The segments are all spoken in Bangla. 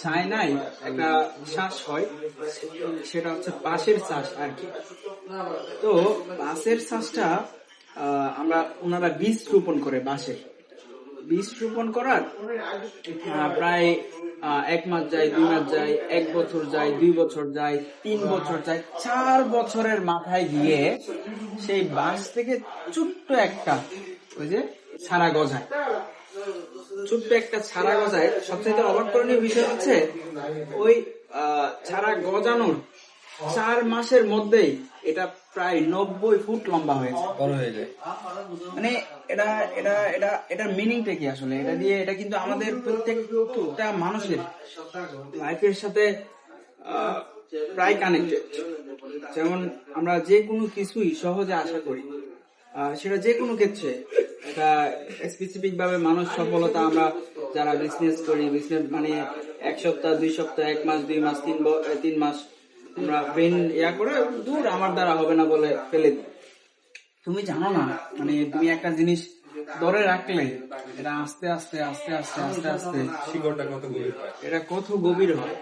চায়নায় একটা চাষ হয়, সেটা হচ্ছে বাঁশের চাষ আর কি। তো বাঁশের চাষটা আমরা ওনারা বীজ রোপণ করে, বাঁশের বীজ রোপণ করার প্রায় 1 মাস যায়, 2 মাস যায়, 1 বছর যায়, 2 বছর যায়, 3 বছর যায়, 4 বছরের মাথায় গিয়ে সেই বাঁশ থেকে ছোট্ট একটা ওই যে ছাড়া গজায়, ছোট্ট একটা ছাড়া গজায়। সবচেয়ে অবাককরণীয় বিষয় হচ্ছে ওই ছাড়া গজানোর 4 মাসের মধ্যেই এটা প্রায় 90 ফুট লম্বা বড় হয়ে যায়। মানে এটা এটা এটা এটার মিনিংটা কি আসলে? এটা দিয়ে এটা কিন্তু আমাদের প্রত্যেকটা মানুষের লাইফের সাথে প্রায় কানেক্টেড। যেমন আমরা যে কোনো কিছুই সহজে আশা করি, সেটা যে কোনো ক্ষেত্রে এটা স্পেসিফিক ভাবে মানুষ সফলতা, আমরা যারা বিজনেস করি, বিজনেস মানে 1 সপ্তাহ, 2 সপ্তাহ, 1 মাস, 2 মাস, 3 মাস আমরা ব্রেন করে দূর আমার দ্বারা হবে না বলে ফেলে দিই। তুমি জানো না, মানে তুমি একটা জিনিস ধরে রাখলে এটা আস্তে আস্তে আস্তে আস্তে আস্তে আস্তে শিকড়টা কত গভীর হয়, এটা কত গভীর হয়।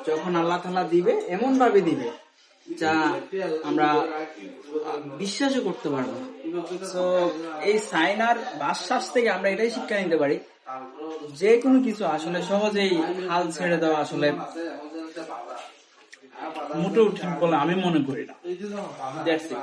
যখন আল্লাহ তাআলা দিবে, এমন ভাবে দিবে যা আমরা বিশ্বাসও করতে পারবো না। তো এই চায়নার বাঁশ থেকে আমরা এটাই শিক্ষা নিতে পারি, যে কোনো কিছু আসলে সহজেই হাল ছেড়ে দেওয়া আসলে মোটেও ঠিক বলে আমি মনে করি না। That's it.